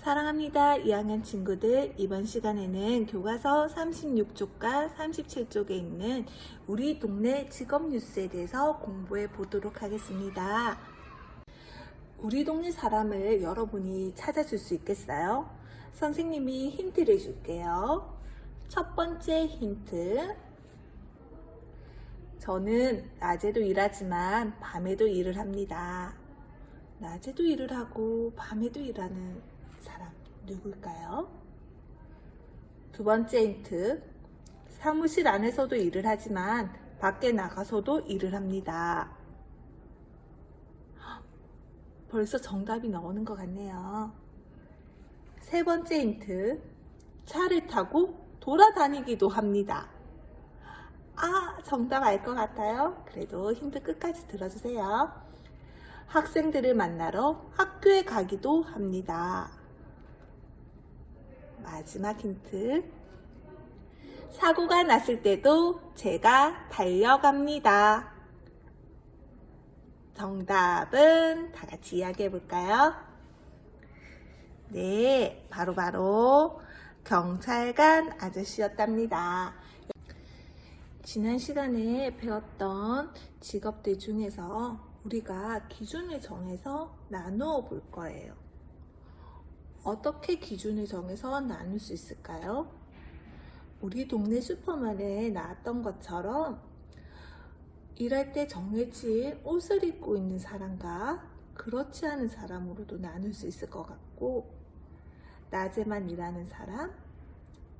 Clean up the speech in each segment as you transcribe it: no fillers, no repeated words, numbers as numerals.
사랑합니다. 2학년 친구들, 이번 시간에는 교과서 36쪽과 37쪽에 있는 우리 동네 직업 뉴스에 대해서 공부해 보도록 하겠습니다. 우리 동네 사람을 여러분이 찾아줄 수 있겠어요? 선생님이 힌트를 줄게요. 첫 번째 힌트. 저는 낮에도 일하지만 밤에도 일을 합니다. 낮에도 일을 하고 밤에도 일하는 사람 누굴까요? 두 번째 힌트. 사무실 안에서도 일을 하지만 밖에 나가서도 일을 합니다. 벌써 정답이 나오는 것 같네요. 세 번째 힌트. 차를 타고 돌아다니기도 합니다. 정답 알 것 같아요. 그래도 힌트 끝까지 들어주세요. 학생들을 만나러 학교에 가기도 합니다. 마지막 힌트. 사고가 났을 때도 제가 달려갑니다. 정답은 다 같이 이야기해 볼까요? 네, 바로 경찰관 아저씨였답니다. 지난 시간에 배웠던 직업들 중에서 우리가 기준을 정해서 나누어 볼 거예요. 어떻게 기준을 정해서 나눌 수 있을까요? 우리 동네 슈퍼만에 나왔던 것처럼 일할 때 정해진 옷을 입고 있는 사람과 그렇지 않은 사람으로도 나눌 수 있을 것 같고, 낮에만 일하는 사람,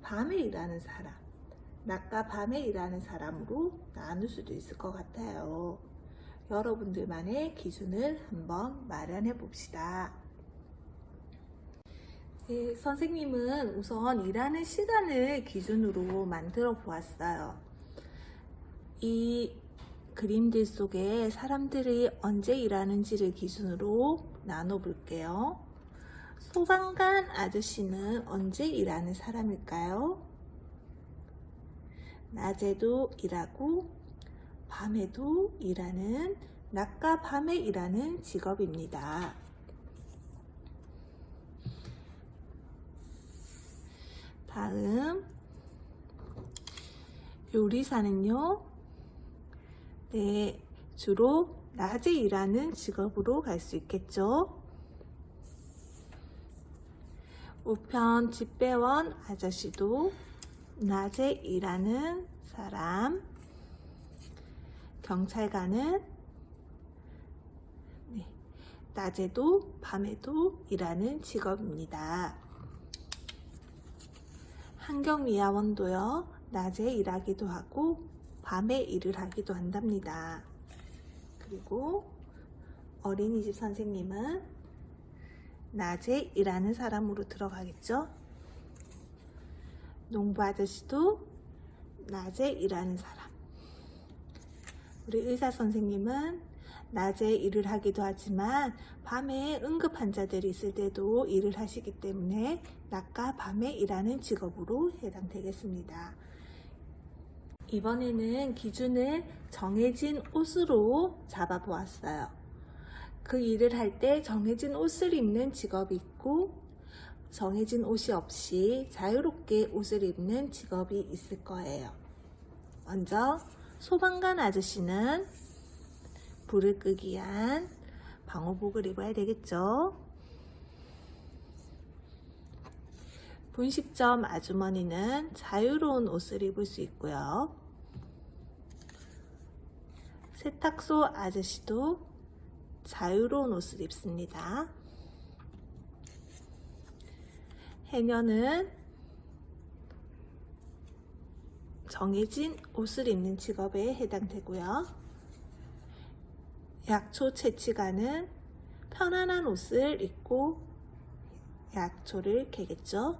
밤에 일하는 사람, 낮과 밤에 일하는 사람으로 나눌 수도 있을 것 같아요. 여러분들만의 기준을 한번 마련해 봅시다. 네, 선생님은 우선 일하는 시간을 기준으로 만들어 보았어요. 이 그림들 속에 사람들이 언제 일하는지를 기준으로 나눠 볼게요. 소방관 아저씨는 언제 일하는 사람일까요? 낮에도 일하고 밤에도 일하는, 낮과 밤에 일하는 직업입니다. 다음, 요리사는요? 네, 주로 낮에 일하는 직업으로 갈 수 있겠죠. 우편 집배원 아저씨도 낮에 일하는 사람. 경찰관은 낮에도 밤에도 일하는 직업입니다. 환경미화원도요, 낮에 일하기도 하고 밤에 일을 하기도 한답니다. 그리고 어린이집 선생님은 낮에 일하는 사람으로 들어가겠죠. 농부 아저씨도 낮에 일하는 사람. 우리 의사 선생님은 낮에 일을 하기도 하지만 밤에 응급 환자들이 있을 때도 일을 하시기 때문에 낮과 밤에 일하는 직업으로 해당되겠습니다. 이번에는 기준을 정해진 옷으로 잡아보았어요. 그 일을 할 때 정해진 옷을 입는 직업이 있고 정해진 옷이 없이 자유롭게 옷을 입는 직업이 있을 거예요. 먼저 소방관 아저씨는 불을 끄기 위한 방호복을 입어야 되겠죠. 분식점 아주머니는 자유로운 옷을 입을 수 있고요. 세탁소 아저씨도 자유로운 옷을 입습니다. 해녀는 정해진 옷을 입는 직업에 해당되고요. 약초 채취가는 편안한 옷을 입고 약초를 캐겠죠.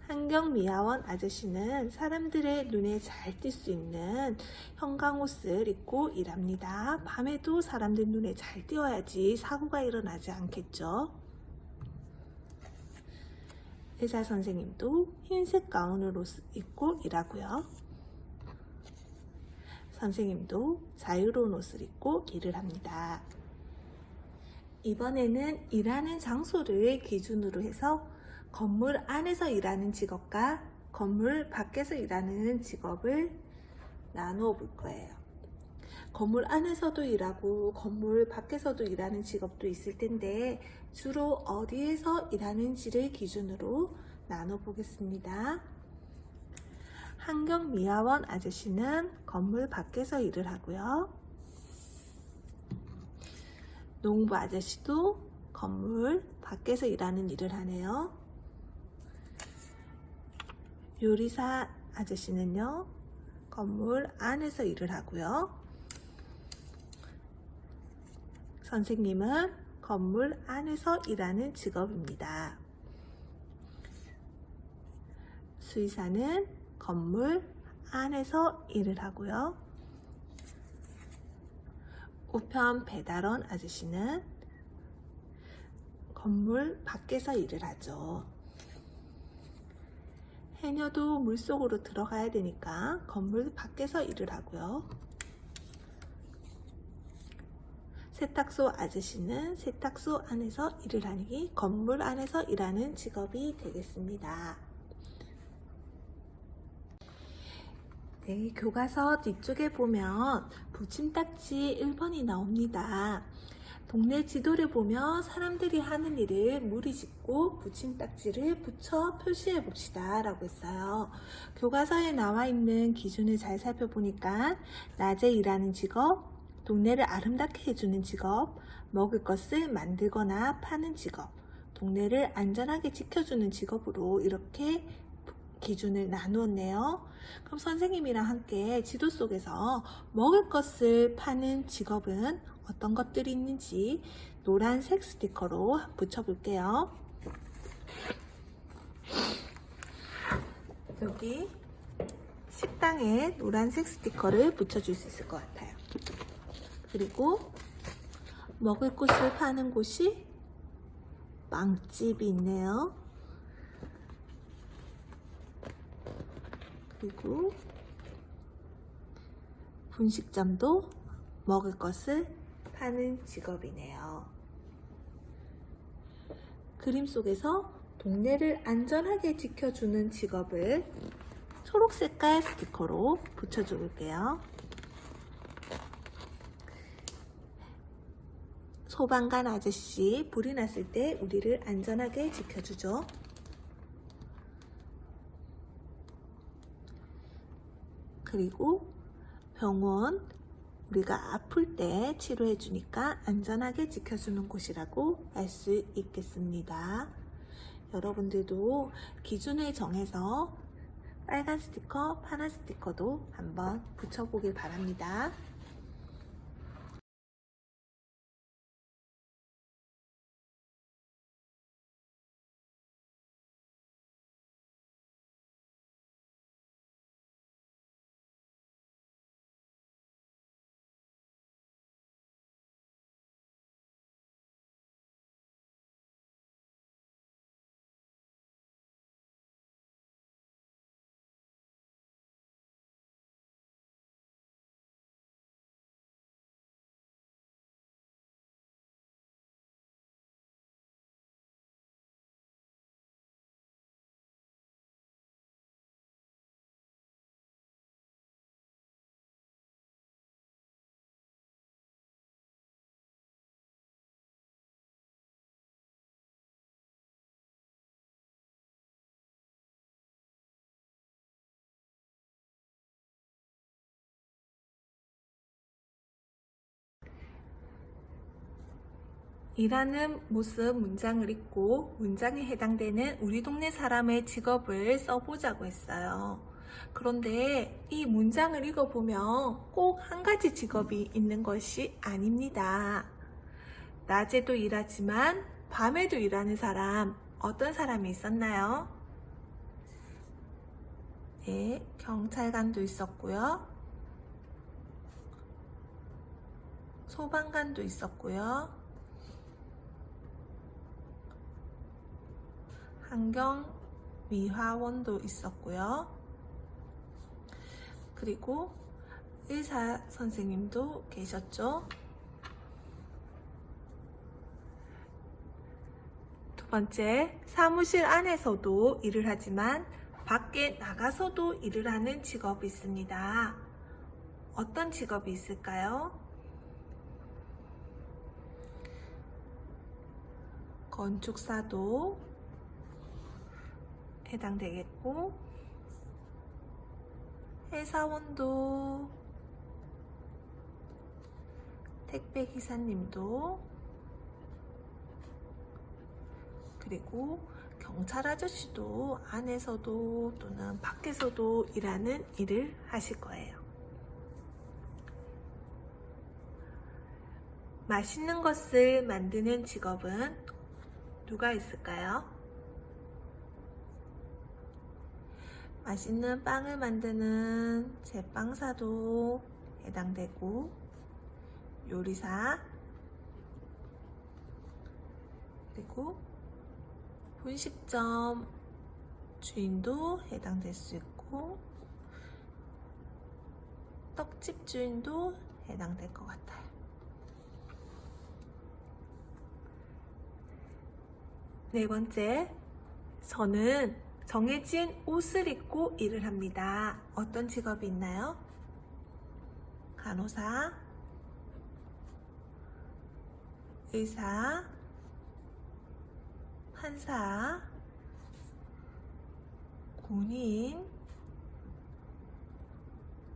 환경미화원 아저씨는 사람들의 눈에 잘 띌 수 있는 형광옷을 입고 일합니다. 밤에도 사람들 눈에 잘 띄어야지 사고가 일어나지 않겠죠. 의사 선생님도 흰색 가운을 입고 일하고요. 선생님도 자유로운 옷을 입고 일을 합니다. 이번에는 일하는 장소를 기준으로 해서 건물 안에서 일하는 직업과 건물 밖에서 일하는 직업을 나누어 볼 거예요. 건물 안에서도 일하고 건물 밖에서도 일하는 직업도 있을 텐데 주로 어디에서 일하는지를 기준으로 나눠 보겠습니다. 환경미화원 아저씨는 건물 밖에서 일을 하고요. 농부 아저씨도 건물 밖에서 일하는 일을 하네요. 요리사 아저씨는요, 건물 안에서 일을 하고요. 선생님은 건물 안에서 일하는 직업입니다. 수의사는 건물 안에서 일을 하고요. 우편 배달원 아저씨는 건물 밖에서 일을 하죠. 해녀도 물속으로 들어가야 되니까 건물 밖에서 일을 하고요. 세탁소 아저씨는 세탁소 안에서 일을 하니 건물 안에서 일하는 직업이 되겠습니다. 네, 교과서 뒤쪽에 보면 붙임딱지 1번이 나옵니다. 동네 지도를 보며 사람들이 하는 일을 무리짓고 붙임딱지를 붙여 표시해 봅시다 라고 했어요. 교과서에 나와 있는 기준을 잘 살펴보니까 낮에 일하는 직업, 동네를 아름답게 해주는 직업, 먹을 것을 만들거나 파는 직업, 동네를 안전하게 지켜주는 직업으로 이렇게 기준을 나누었네요. 그럼 선생님이랑 함께 지도 속에서 먹을 것을 파는 직업은 어떤 것들이 있는지 노란색 스티커로 붙여볼게요. 여기 식당에 노란색 스티커를 붙여줄 수 있을 것 같아요. 그리고 먹을 것을 파는 곳이 빵집이 있네요. 그리고 분식점도 먹을 것을 파는 직업이네요. 그림 속에서 동네를 안전하게 지켜주는 직업을 초록색깔 스티커로 붙여줘 볼게요. 소방관 아저씨, 불이 났을 때 우리를 안전하게 지켜주죠. 그리고 병원, 우리가 아플 때 치료해 주니까 안전하게 지켜주는 곳이라고 알 수 있겠습니다. 여러분들도 기준을 정해서 빨간 스티커, 파란 스티커도 한번 붙여보길 바랍니다. 일하는 모습 문장을 읽고 문장에 해당되는 우리 동네 사람의 직업을 써보자고 했어요. 그런데 이 문장을 읽어보면 꼭 한 가지 직업이 있는 것이 아닙니다. 낮에도 일하지만 밤에도 일하는 사람, 어떤 사람이 있었나요? 네, 경찰관도 있었고요. 소방관도 있었고요. 환경미화원도 있었고요. 그리고 의사 선생님도 계셨죠. 번째, 사무실 안에서도 일을 하지만 밖에 나가서도 일을 하는 직업이 있습니다. 어떤 직업이 있을까요? 건축사도 해당되겠고, 회사원도, 택배 기사님도, 그리고 경찰 아저씨도 안에서도 또는 밖에서도 일하는 일을 하실 거예요. 맛있는 것을 만드는 직업은 누가 있을까요? 맛있는 빵을 만드는 제빵사도 해당되고, 요리사, 그리고 분식점 주인도 해당될 수 있고, 떡집 주인도 해당될 것 같아요. 네 번째, 저는 정해진 옷을 입고 일을 합니다. 어떤 직업이 있나요? 간호사, 의사, 판사, 군인,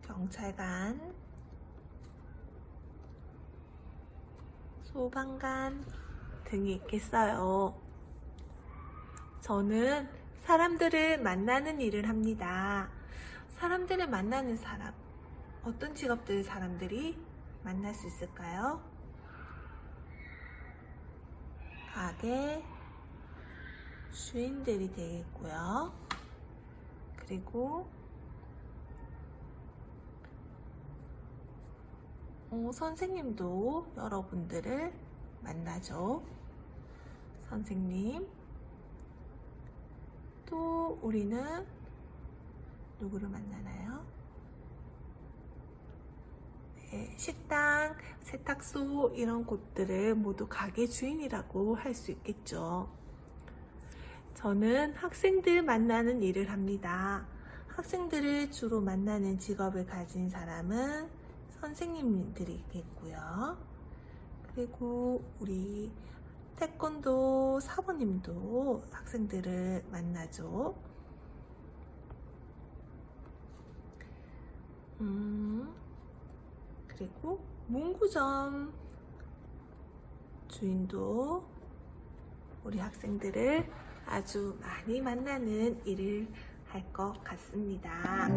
경찰관, 소방관 등이 있겠어요. 저는 사람들을 만나는 일을 합니다. 사람들을 만나는 사람, 어떤 직업들 사람들이 만날 수 있을까요? 가게 주인들이 되겠고요. 그리고 선생님도 여러분들을 만나죠. 선생님. 또 우리는 누구를 만나나요? 네, 식당, 세탁소 이런 곳들을 모두 가게 주인이라고 할 수 있겠죠. 저는 학생들 만나는 일을 합니다. 학생들을 주로 만나는 직업을 가진 사람은 선생님들이겠고요. 그리고 우리 태권도 사모님도 학생들을 만나죠. 그리고 문구점 주인도 우리 학생들을 아주 많이 만나는 일을 할 것 같습니다.